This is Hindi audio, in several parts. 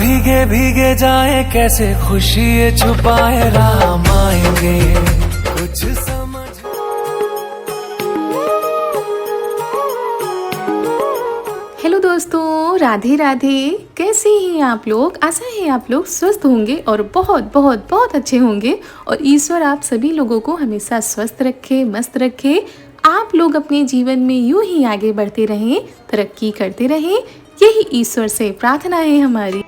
भीगे भीगे जाए कैसे खुशी ये छुपाए राम आएंगे कुछ समझ। हेलो दोस्तों, राधे राधे। कैसे हैं आप लोग? आशा है आप लोग स्वस्थ होंगे और बहुत बहुत बहुत अच्छे होंगे और ईश्वर आप सभी लोगों को हमेशा स्वस्थ रखे, मस्त रखे। आप लोग अपने जीवन में यूं ही आगे बढ़ते रहें, तरक्की करते रहें, यही ईश्वर से प्रार्थना है हमारी।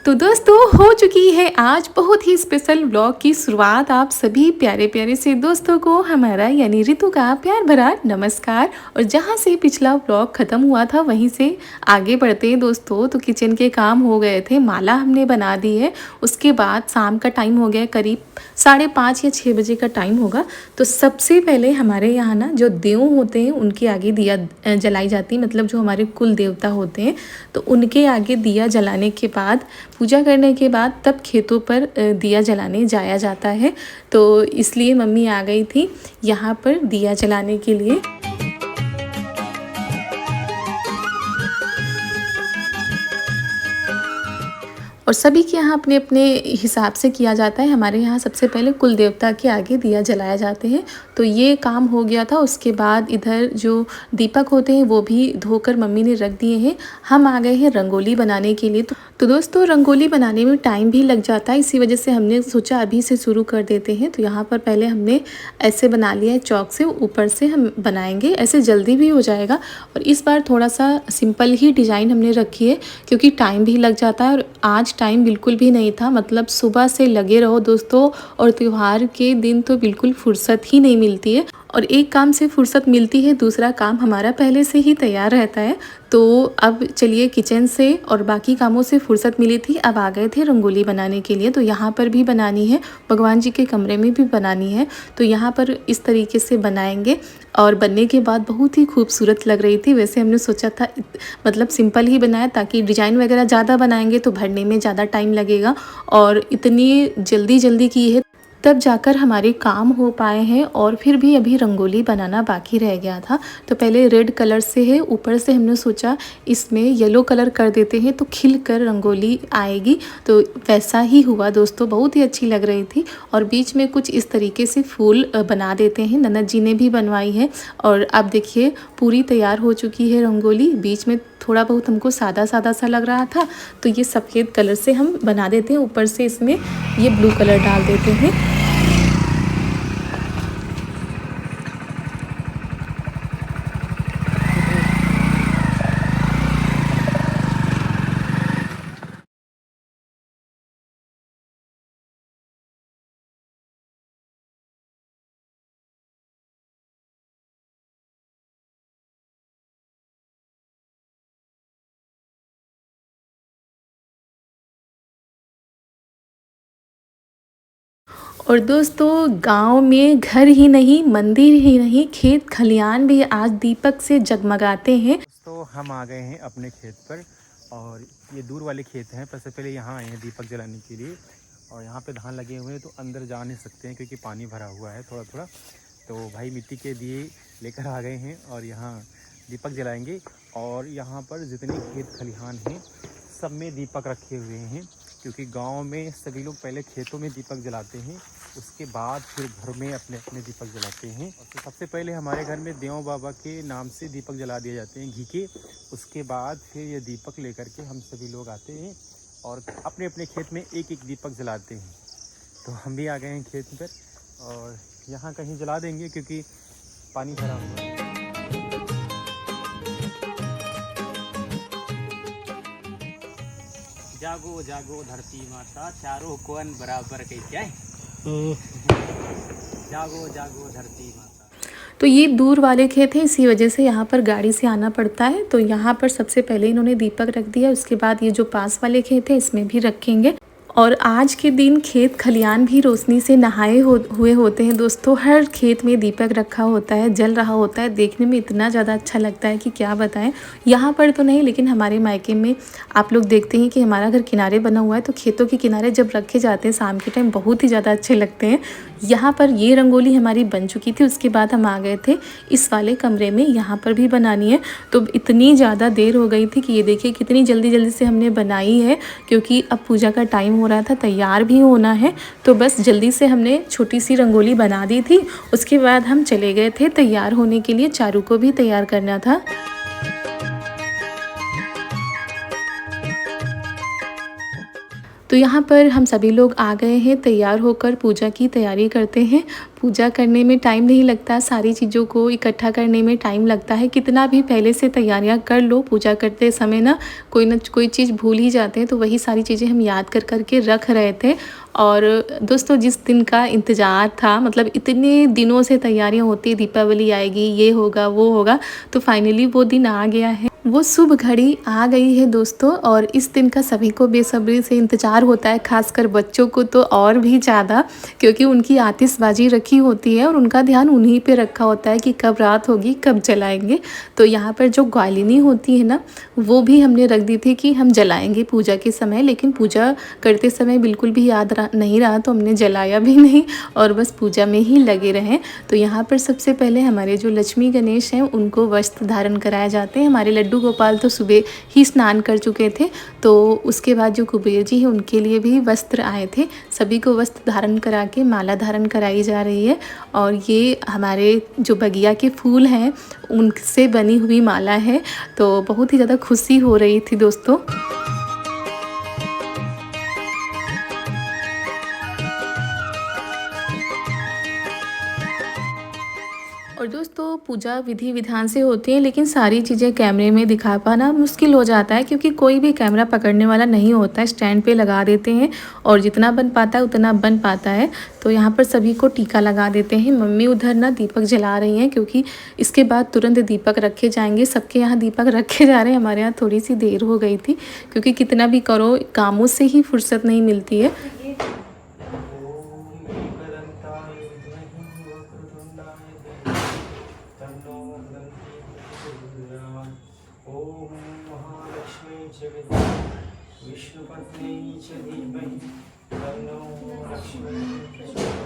तो दोस्तों, हो चुकी है आज बहुत ही स्पेशल व्लॉग की शुरुआत। आप सभी प्यारे प्यारे से दोस्तों को हमारा यानी रितु का प्यार भरा नमस्कार। और जहाँ से पिछला व्लॉग ख़त्म हुआ था वहीं से आगे बढ़ते हैं दोस्तों। तो किचन के काम हो गए थे, माला हमने बना दी है। उसके बाद शाम का टाइम हो गया, करीब 5:30 या 6 बजे का टाइम होगा। तो सबसे पहले हमारे यहाँ ना जो देव होते हैं उनके आगे दिया जलाई जाती है, मतलब जो हमारे कुल देवता होते हैं तो उनके आगे दिया जलाने के बाद, पूजा करने के बाद तब खेतों पर दिया जलाने जाया जाता है। तो इसलिए मम्मी आ गई थी यहाँ पर दिया जलाने के लिए। और सभी के यहाँ अपने अपने हिसाब से किया जाता है। हमारे यहाँ सबसे पहले कुल देवता के आगे दिया जलाया जाते हैं। तो ये काम हो गया था। उसके बाद इधर जो दीपक होते हैं वो भी धोकर मम्मी ने रख दिए हैं। हम आ गए हैं रंगोली बनाने के लिए। तो दोस्तों, रंगोली बनाने में टाइम भी लग जाता है, इसी वजह से हमने सोचा अभी से शुरू कर देते हैं। तो यहाँ पर पहले हमने ऐसे बना लिया है चौक से, ऊपर से हम बनाएंगे, ऐसे जल्दी भी हो जाएगा। और इस बार थोड़ा सा सिंपल ही डिज़ाइन हमने रखी है क्योंकि टाइम भी लग जाता है। और आज टाइम बिल्कुल भी नहीं था, मतलब सुबह से लगे रहो दोस्तों। और त्यौहार के दिन तो बिल्कुल फुर्सत ही नहीं मिलती है। और एक काम से फुर्सत मिलती है, दूसरा काम हमारा पहले से ही तैयार रहता है। तो अब चलिए, किचन से और बाकी कामों से फुर्सत मिली थी, अब आ गए थे रंगोली बनाने के लिए। तो यहाँ पर भी बनानी है, भगवान जी के कमरे में भी बनानी है। तो यहाँ पर इस तरीके से बनाएंगे और बनने के बाद बहुत ही खूबसूरत लग रही थी। वैसे हमने सोचा था मतलब सिंपल ही बनाया, ताकि डिज़ाइन वगैरह ज़्यादा बनाएंगे तो भरने में ज़्यादा टाइम लगेगा। और इतनी जल्दी जल्दी की है तब जाकर हमारे काम हो पाए हैं। और फिर भी अभी रंगोली बनाना बाकी रह गया था। तो पहले रेड कलर से है, ऊपर से हमने सोचा इसमें येलो कलर कर देते हैं तो खिल कर रंगोली आएगी। तो वैसा ही हुआ दोस्तों, बहुत ही अच्छी लग रही थी। और बीच में कुछ इस तरीके से फूल बना देते हैं, ननद जी ने भी बनवाई है। और अब देखिए पूरी तैयार हो चुकी है रंगोली। बीच में थोड़ा बहुत हमको सादा सादा सा लग रहा था, तो ये सफ़ेद कलर से हम बना देते हैं, ऊपर से इसमें ये ब्लू कलर डाल देते हैं। और दोस्तों, गांव में घर ही नहीं, मंदिर ही नहीं, खेत खलियान भी आज दीपक से जगमगाते हैं। तो हम आ गए हैं अपने खेत पर और ये दूर वाले खेत हैं। सबसे पहले यहाँ आए हैं दीपक जलाने के लिए। और यहाँ पे धान लगे हुए हैं तो अंदर जा नहीं सकते हैं क्योंकि पानी भरा हुआ है थोड़ा थोड़ा। तो भाई मिट्टी के दिए लेकर आ गए हैं और यहाँ दीपक जलाएंगे। और यहाँ पर जितने खेत खलिहान हैं सब में दीपक रखे हुए हैं, क्योंकि गांव में सभी लोग पहले खेतों में दीपक जलाते हैं, उसके बाद फिर घर में अपने अपने दीपक जलाते हैं। तो सबसे पहले हमारे घर में देव बाबा के नाम से दीपक जला दिए जाते हैं घी के। उसके बाद फिर ये दीपक लेकर के हम सभी लोग आते हैं और अपने अपने खेत में एक एक दीपक जलाते हैं। तो हम भी आ गए हैं खेत पर और यहाँ कहीं जला देंगे क्योंकि पानी भरा हुआ है। जागो जागो धरती माता, चारों कोन बराबर के जाए। जागो जागो धरती माता। तो ये दूर वाले खेत हैं, इसी वजह से यहाँ पर गाड़ी से आना पड़ता है। तो यहाँ पर सबसे पहले इन्होंने दीपक रख दिया, उसके बाद ये जो पास वाले खेत है इसमें भी रखेंगे। और आज के दिन खेत खलियान भी रोशनी से नहाए हुए होते हैं दोस्तों। हर खेत में दीपक रखा होता है, जल रहा होता है, देखने में इतना ज़्यादा अच्छा लगता है कि क्या बताएं। यहाँ पर तो नहीं, लेकिन हमारे मायके में आप लोग देखते हैं कि हमारा घर किनारे बना हुआ है, तो खेतों के किनारे जब रखे जाते हैं शाम के टाइम बहुत ही ज़्यादा अच्छे लगते हैं। यहाँ पर ये रंगोली हमारी बन चुकी थी, उसके बाद हम आ गए थे इस वाले कमरे में, यहाँ पर भी बनानी है। तो इतनी ज़्यादा देर हो गई थी कि ये देखिए कितनी जल्दी जल्दी से हमने बनाई है, क्योंकि अब पूजा का टाइम हो रहा था, तैयार भी होना है। तो बस जल्दी से हमने छोटी सी रंगोली बना दी थी। उसके बाद हम चले गए थे तैयार होने के लिए, चारू को भी तैयार करना था। तो यहाँ पर हम सभी लोग आ गए हैं, तैयार होकर पूजा की तैयारी करते हैं। पूजा करने में टाइम नहीं लगता, सारी चीज़ों को इकट्ठा करने में टाइम लगता है। कितना भी पहले से तैयारियां कर लो, पूजा करते समय ना कोई चीज़ भूल ही जाते हैं। तो वही सारी चीज़ें हम याद कर कर के रख रहे थे। और दोस्तों जिस दिन का इंतज़ार था, मतलब इतने दिनों से तैयारियां होती, दीपावली आएगी, ये होगा वो होगा, तो फाइनली वो दिन आ गया है, वो शुभ घड़ी आ गई है दोस्तों। और इस दिन का सभी को बेसब्री से इंतज़ार होता है, खासकर बच्चों को तो और भी ज़्यादा, क्योंकि उनकी आतिशबाजी रखी होती है और उनका ध्यान उन्हीं पे रखा होता है कि कब रात होगी, कब जलाएंगे। तो यहाँ पर जो ग्वालिनी होती है ना, वो भी हमने रख दी थी कि हम जलाएंगे पूजा के समय, लेकिन पूजा करते समय बिल्कुल भी याद नहीं रहा, तो हमने जलाया भी नहीं और बस पूजा में ही लगे रहें। तो यहाँ पर सबसे पहले हमारे जो लक्ष्मी गणेश हैं उनको वस्त्र धारण कराए जाते हैं। हमारे लड्डू गोपाल तो सुबह ही स्नान कर चुके थे, तो उसके बाद जो कुबेर जी हैं उनके लिए भी वस्त्र आए थे। सभी को वस्त्र धारण करा के माला धारण कराई जा रही है। और ये हमारे जो बगिया के फूल हैं उनसे बनी हुई माला है, तो बहुत ही ज़्यादा खुशी हो रही थी दोस्तों। और दोस्तों पूजा विधि विधान से होती है, लेकिन सारी चीज़ें कैमरे में दिखा पाना मुश्किल हो जाता है, क्योंकि कोई भी कैमरा पकड़ने वाला नहीं होता है। स्टैंड पे लगा देते हैं और जितना बन पाता है उतना बन पाता है। तो यहाँ पर सभी को टीका लगा देते हैं। मम्मी उधर ना दीपक जला रही हैं, क्योंकि इसके बाद तुरंत दीपक रखे जाएंगे। सबके यहाँ दीपक रखे जा रहे हैं, हमारे यहाँ थोड़ी सी देर हो गई थी, क्योंकि कितना भी करो कामों से ही फुर्सत नहीं मिलती है। विष्णुपत्नी च धीमहि तन्नो लक्ष्मी प्रचोदयात्।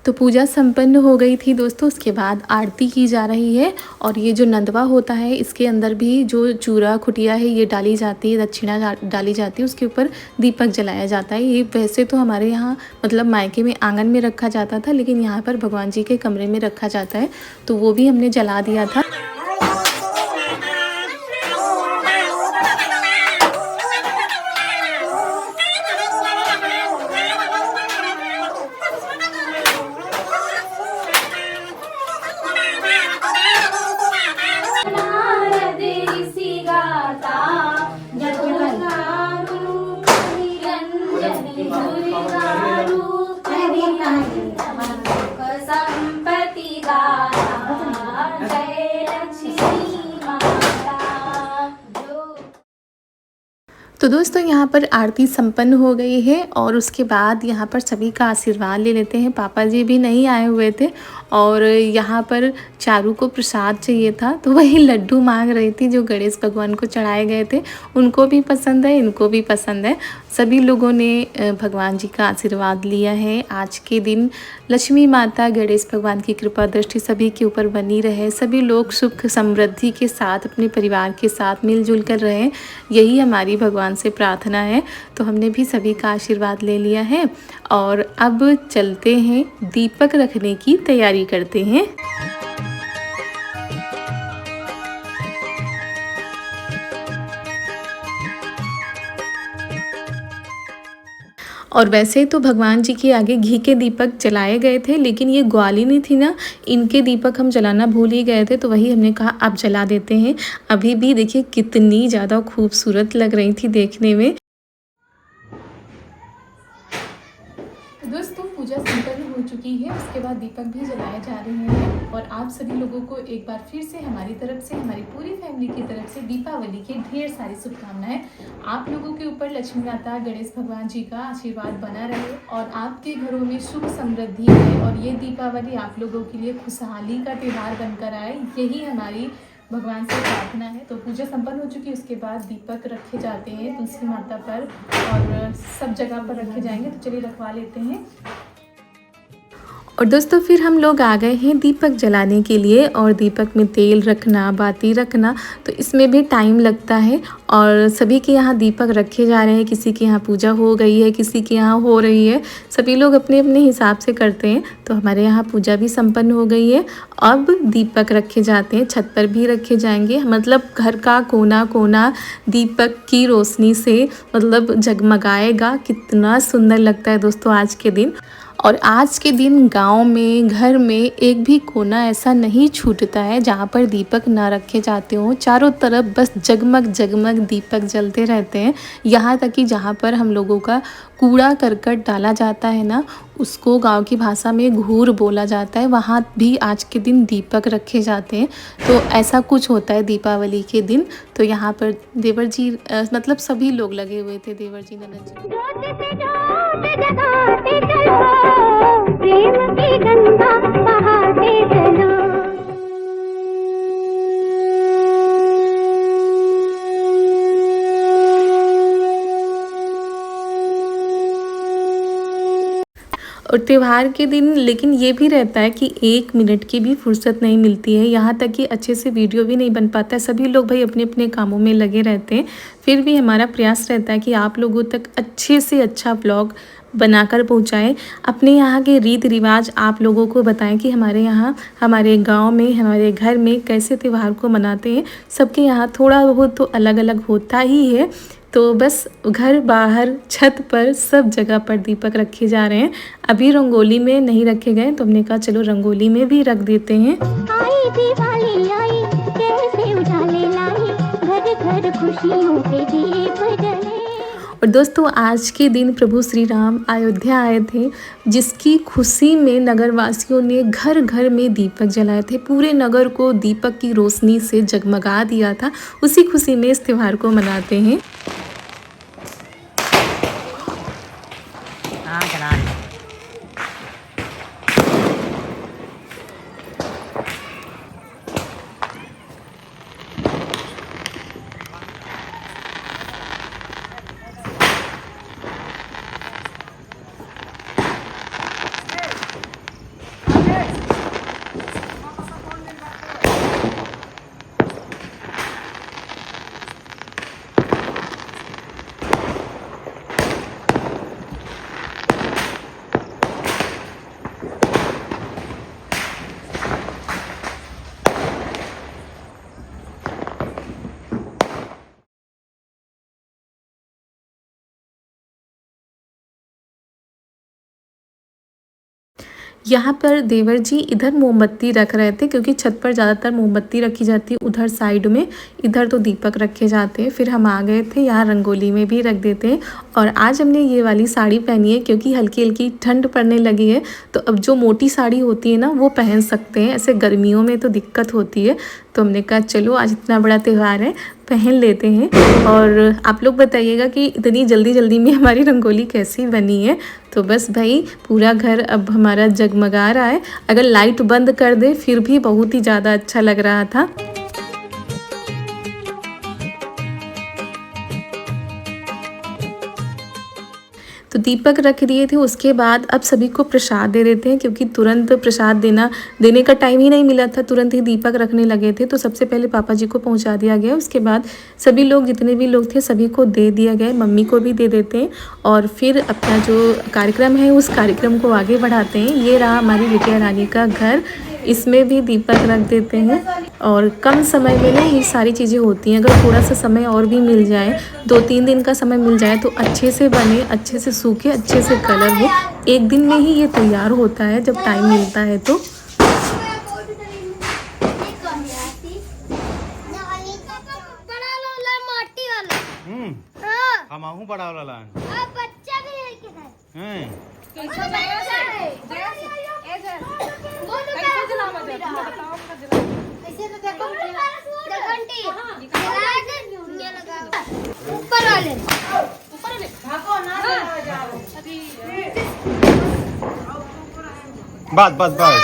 तो पूजा संपन्न हो गई थी दोस्तों। उसके बाद आरती की जा रही है। और ये जो नंदवा होता है, इसके अंदर भी जो चूरा खुटिया है ये डाली जाती है, दक्षिणा डाली जाती है, उसके ऊपर दीपक जलाया जाता है। ये वैसे तो हमारे यहाँ मतलब मायके में आंगन में रखा जाता था, लेकिन यहाँ पर भगवान जी के कमरे में रखा जाता है, तो वो भी हमने जला दिया था। तो दोस्तों यहाँ पर आरती संपन्न हो गई है और उसके बाद यहाँ पर सभी का आशीर्वाद ले लेते हैं। पापा जी भी नहीं आए हुए थे और यहाँ पर चारू को प्रसाद चाहिए था, तो वही लड्डू मांग रही थी जो गणेश भगवान को चढ़ाए गए थे। उनको भी पसंद है, इनको भी पसंद है। सभी लोगों ने भगवान जी का आशीर्वाद लिया है। आज के दिन लक्ष्मी माता गणेश भगवान की कृपा दृष्टि सभी के ऊपर बनी रहे। सभी लोग सुख समृद्धि के साथ अपने परिवार के साथ मिलजुल कर रहें, यही हमारी भगवान से प्रार्थना है। तो हमने भी सभी का आशीर्वाद ले लिया है और अब चलते हैं, दीपक रखने की तैयारी करते हैं। और वैसे तो भगवान जी के आगे घी के दीपक जलाए गए थे, लेकिन ये ग्वालिनी थी ना, इनके दीपक हम जलाना भूल ही गए थे, तो वही हमने कहा अब जला देते हैं। अभी भी देखिए कितनी ज़्यादा खूबसूरत लग रही थी देखने में। दोस्तों पूजा संपन्न हो चुकी है, उसके बाद दीपक भी जलाए जा रहे हैं। और आप सभी लोगों को एक बार फिर से हमारी तरफ से, हमारी पूरी फैमिली की तरफ से दीपावली की ढेर सारी शुभकामनाएं। आप लोगों के ऊपर लक्ष्मी माता, गणेश भगवान जी का आशीर्वाद बना रहे और आपके घरों में सुख समृद्धि है और ये दीपावली आप लोगों के लिए खुशहाली का त्यौहार बनकर आए, यही हमारी भगवान से प्रार्थना है। तो पूजा संपन्न हो चुकी है, उसके बाद दीपक रखे जाते हैं तुलसी माता पर और सब जगह पर रखे जाएंगे। तो चलिए रखवा लेते हैं। और दोस्तों फिर हम लोग आ गए हैं दीपक जलाने के लिए। और दीपक में तेल रखना, बाती रखना, तो इसमें भी टाइम लगता है। और सभी के यहाँ दीपक रखे जा रहे हैं, किसी के यहाँ पूजा हो गई है, किसी के यहाँ हो रही है, सभी लोग अपने अपने हिसाब से करते हैं। तो हमारे यहाँ पूजा भी संपन्न हो गई है। अब दीपक रखे जाते हैं, छत पर भी रखे जाएंगे, मतलब घर का कोना कोना दीपक की रोशनी से मतलब जगमगाएगा। कितना सुंदर लगता है दोस्तों आज के दिन। और आज के दिन गांव में, घर में एक भी कोना ऐसा नहीं छूटता है जहां पर दीपक ना रखे जाते हों। चारों तरफ बस जगमग जगमग दीपक जलते रहते हैं। यहाँ तक कि जहां पर हम लोगों का कूड़ा करकट डाला जाता है ना, उसको गांव की भाषा में घूर बोला जाता है, वहाँ भी आज के दिन दीपक रखे जाते हैं। तो ऐसा कुछ होता है दीपावली के दिन। तो यहाँ पर देवर जी मतलब सभी लोग लगे हुए थे, देवर जी, ननद जी। प्रेम की गंगा बहाते चलो। और त्यौहार के दिन लेकिन ये भी रहता है कि 1 मिनट की भी फुर्सत नहीं मिलती है, यहाँ तक कि अच्छे से वीडियो भी नहीं बन पाता है। सभी लोग भाई अपने अपने कामों में लगे रहते हैं। फिर भी हमारा प्रयास रहता है कि आप लोगों तक अच्छे से अच्छा व्लॉग बनाकर पहुँचाएं। अपने यहाँ के रीति रिवाज आप लोगों को बताएं कि हमारे यहाँ, हमारे गांव में, हमारे घर में कैसे त्यौहार को मनाते हैं। सबके यहाँ थोड़ा बहुत तो अलग अलग होता ही है। तो बस घर, बाहर, छत पर, सब जगह पर दीपक रखे जा रहे हैं। अभी रंगोली में नहीं रखे गए, तो हमने कहा चलो रंगोली में भी रख देते हैं। आई दिवाली आई, कैसे उजाले लाई, घर घर खुशियों के दीप जले। और दोस्तों आज के दिन प्रभु श्री राम अयोध्या आए थे, जिसकी खुशी में नगरवासियों ने घर घर में दीपक जलाए थे। पूरे नगर को दीपक की रोशनी से जगमगा दिया था। उसी खुशी में इस त्यौहार को मनाते हैं। यहाँ पर देवर जी इधर मोमबत्ती रख रहे थे, क्योंकि छत पर ज़्यादातर मोमबत्ती रखी जाती है, उधर साइड में, इधर तो दीपक रखे जाते हैं। फिर हम आ गए थे यहाँ रंगोली में भी रख देते हैं। और आज हमने ये वाली साड़ी पहनी है क्योंकि हल्की हल्की ठंड पड़ने लगी है। तो अब जो मोटी साड़ी होती है ना वो पहन सकते हैं, ऐसे गर्मियों में तो दिक्कत होती है। तो हमने कहा चलो आज इतना बड़ा त्यौहार है, पहन लेते हैं। और आप लोग बताइएगा कि इतनी जल्दी जल्दी में हमारी रंगोली कैसी बनी है। तो बस भाई पूरा घर अब हमारा जगमगा रहा है। अगर लाइट बंद कर दे फिर भी बहुत ही ज़्यादा अच्छा लग रहा था। तो दीपक रख दिए थे। उसके बाद अब सभी को प्रसाद दे देते हैं, क्योंकि तुरंत प्रसाद देने का टाइम ही नहीं मिला था, तुरंत ही दीपक रखने लगे थे। तो सबसे पहले पापा जी को पहुंचा दिया गया, उसके बाद सभी लोग, जितने भी लोग थे सभी को दे दिया गया, मम्मी को भी दे देते हैं। और फिर अपना जो कार्यक्रम है उस कार्यक्रम को आगे बढ़ाते हैं। ये रहा हमारी बिटिया रानी का घर, इसमें भी दीपक रख देते हैं। और कम समय में ना ये सारी चीज़ें होती हैं। अगर थोड़ा सा समय और भी मिल जाए, 2-3 दिन का समय मिल जाए, तो अच्छे से बने, अच्छे से सूखे, अच्छे से कलर हो। एक दिन में ही ये तैयार होता है जब टाइम मिलता है तो। हम आहू बड़ा वाला बच्चा भी है क्या? ऊपर वाले बस बस बस।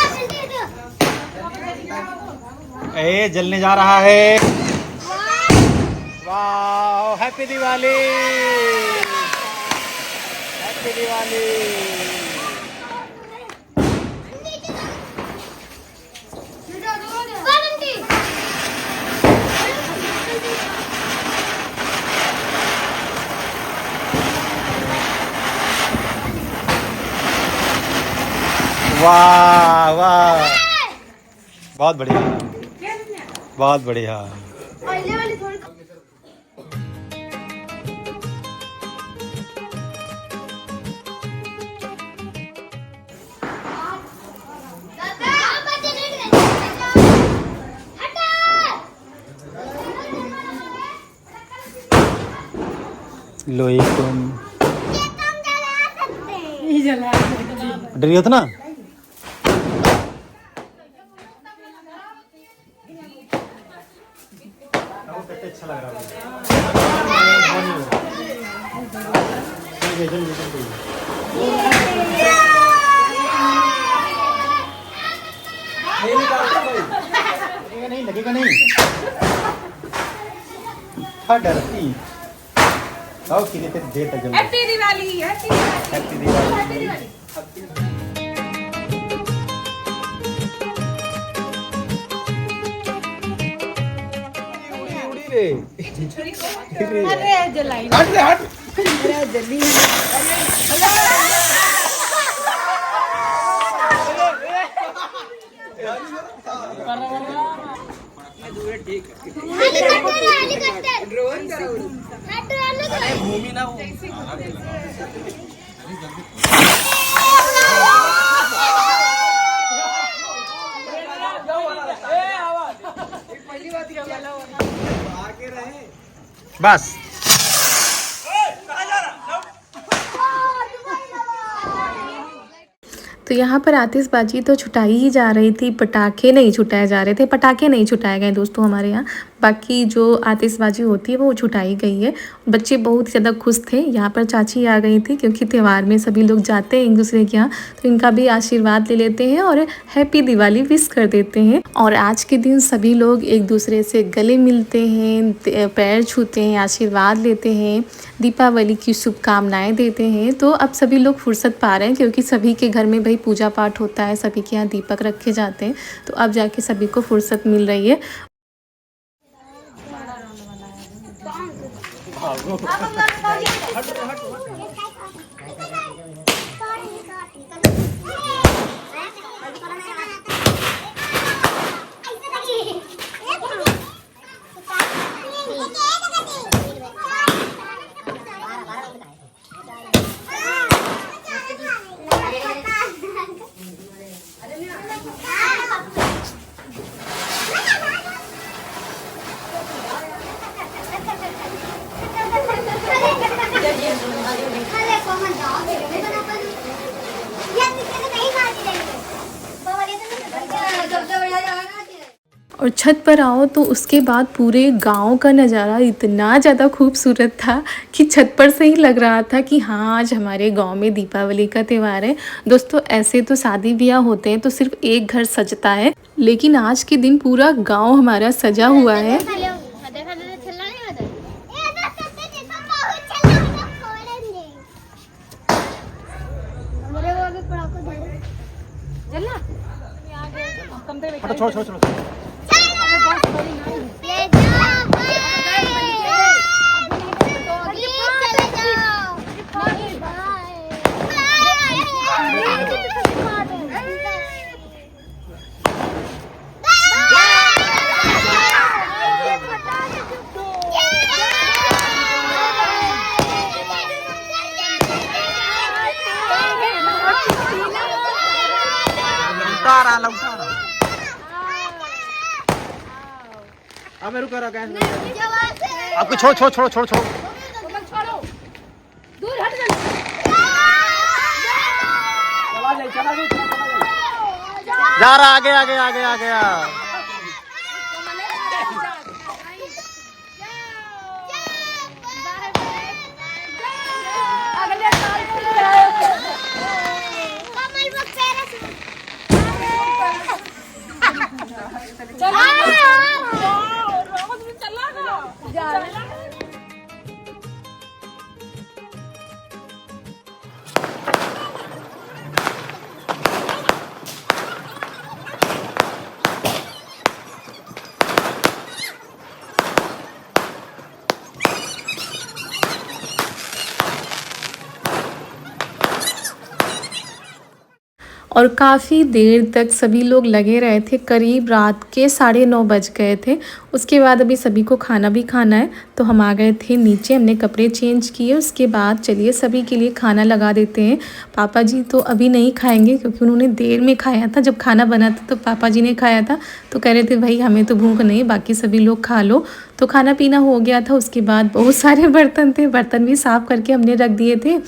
ए जलने जा रहा है। वाह, हैप्पी दिवाली, हैप्पी दिवाली। वाह वाह, बहुत बढ़िया, बहुत बढ़िया। लो एक तुम डरी हो तो ना। अच्छा लग रहा है। नहीं लगेगा नहीं। डरती कितनी देर तक। Happy Diwali, happy Diwali. अरे जलाई हट अरे जल्दी ड्रोन भूमि ना हो। बस तो यहाँ पर आतिशबाजी तो छुटाई ही जा रही थी, पटाखे नहीं छुटाए जा रहे थे। पटाखे नहीं छुटाए गए दोस्तों हमारे यहाँ, बाकी जो आतिशबाजी होती है वो छुटाई गई है। बच्चे बहुत ज़्यादा खुश थे। यहाँ पर चाची आ गई थी क्योंकि त्यौहार में सभी लोग जाते हैं एक दूसरे के यहाँ, तो इनका भी आशीर्वाद ले लेते हैं और हैप्पी दिवाली विश कर देते हैं। और आज के दिन सभी लोग एक दूसरे से गले मिलते हैं, पैर छूते हैं, आशीर्वाद लेते हैं, दीपावली की शुभकामनाएं देते हैं। तो अब सभी लोग फुर्सत पा रहे हैं क्योंकि सभी के घर में भाई पूजा पाठ होता है, सभी के यहाँ दीपक रखे जाते हैं, तो अब जाके सभी को फुर्सत मिल रही है। और छत पर आओ तो उसके बाद पूरे गांव का नज़ारा इतना ज़्यादा खूबसूरत था कि छत पर से ही लग रहा था कि हाँ आज हमारे गांव में दीपावली का त्यौहार है। दोस्तों ऐसे तो शादी ब्याह होते हैं तो सिर्फ एक घर सजता है, लेकिन आज के दिन पूरा गांव हमारा सजा हुआ है। छोड़ छोड़ छोड़। अब मैं रुका रहा आपको छोड़ छोड़ छोड़ छोड़ छोड़। दूर हट जा। जा रहा आगे आगे आगे आ गया। और काफ़ी देर तक सभी लोग लगे रहे थे, करीब रात के 9:30 बज गए थे। उसके बाद अभी सभी को खाना भी खाना है तो हम आ गए थे नीचे, हमने कपड़े चेंज किए। उसके बाद चलिए सभी के लिए खाना लगा देते हैं। पापा जी तो अभी नहीं खाएंगे क्योंकि उन्होंने देर में खाया था, जब खाना बना था तो पापा जी ने खाया था, तो कह रहे थे भाई हमें तो भूख नहीं, बाकी सभी लोग खा लो। तो खाना पीना हो गया था। उसके बाद बहुत सारे बर्तन थे, बर्तन भी साफ़ करके हमने रख दिए थे।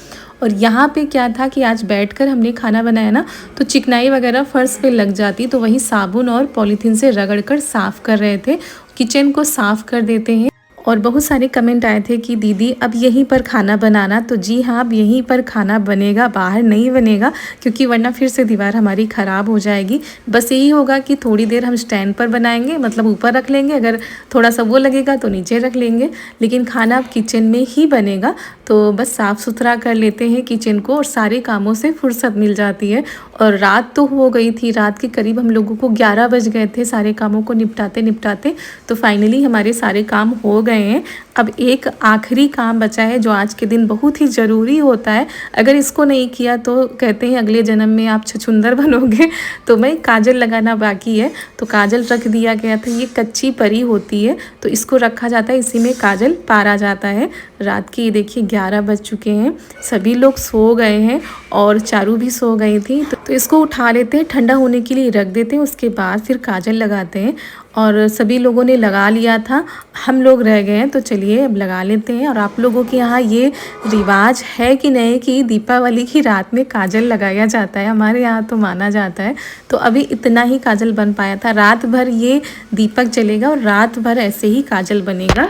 और यहाँ पे क्या था कि आज बैठकर हमने खाना बनाया ना, तो चिकनाई वगैरह फ़र्श पे लग जाती, तो वही साबुन और पॉलीथीन से रगड़कर साफ़ कर रहे थे। किचन को साफ़ कर देते हैं। और बहुत सारे कमेंट आए थे कि दीदी अब यहीं पर खाना बनाना, तो जी हाँ, अब यहीं पर खाना बनेगा, बाहर नहीं बनेगा, क्योंकि वरना फिर से दीवार हमारी ख़राब हो जाएगी। बस यही होगा कि थोड़ी देर हम स्टैंड पर बनाएंगे, मतलब ऊपर रख लेंगे, अगर थोड़ा सा वो लगेगा तो नीचे रख लेंगे, लेकिन खाना अब किचन में ही बनेगा। तो बस साफ़ सुथरा कर लेते हैं किचन को और सारे कामों से फुर्सत मिल जाती है। और रात तो हो गई थी, रात के करीब हम लोगों को 11 बज गए थे सारे कामों को निपटाते निपटाते। तो फाइनली हमारे सारे काम हो गए हैं। अब एक आखिरी काम बचा है जो आज के दिन बहुत ही ज़रूरी होता है, अगर इसको नहीं किया तो कहते हैं अगले जन्म में आप छछूंदर बनोगे। तो मैं काजल लगाना बाकी है, तो काजल रख दिया गया था। ये कच्ची परी होती है तो इसको रखा जाता है, इसी में काजल पारा जाता है। रात के देखिए 11 बज चुके हैं, सभी लोग सो गए हैं और चारू भी सो गई थी। तो इसको उठा लेते हैं, ठंडा होने के लिए रख देते हैं, उसके बाद फिर काजल लगाते हैं। और सभी लोगों ने लगा लिया था, हम लोग रह गए हैं, तो चलिए अब लगा लेते हैं। और आप लोगों के यहाँ ये रिवाज है कि नहीं कि दीपावली की रात में काजल लगाया जाता है? हमारे यहाँ तो माना जाता है। तो अभी इतना ही काजल बन पाया था, रात भर ये दीपक जलेगा और रात भर ऐसे ही काजल बनेगा।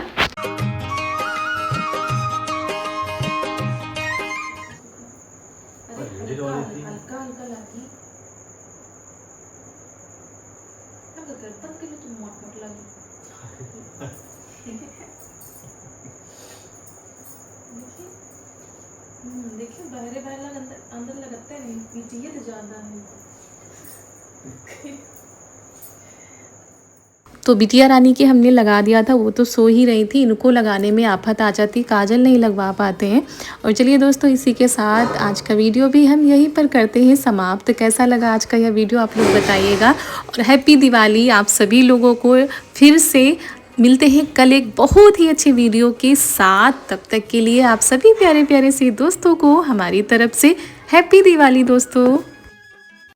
देखिए बहरे बहला अंदर लगते नहीं, पीछे तो ज़्यादा है। तो बिटिया रानी के हमने लगा दिया था, वो तो सो ही रही थी, इनको लगाने में आफत आ जाती, काजल नहीं लगवा पाते हैं। और चलिए दोस्तों, इसी के साथ आज का वीडियो भी हम यहीं पर करते हैं समाप्त। कैसा लगा आज का यह वीडियो आप लोग बताइएगा, और हैप्पी दिवाली आप सभी लोगों को। फिर से मिलते हैं कल एक बहुत ही अच्छी वीडियो के साथ। तब तक के लिए आप सभी प्यारे प्यारे से दोस्तों को हमारी तरफ से हैप्पी दिवाली दोस्तों।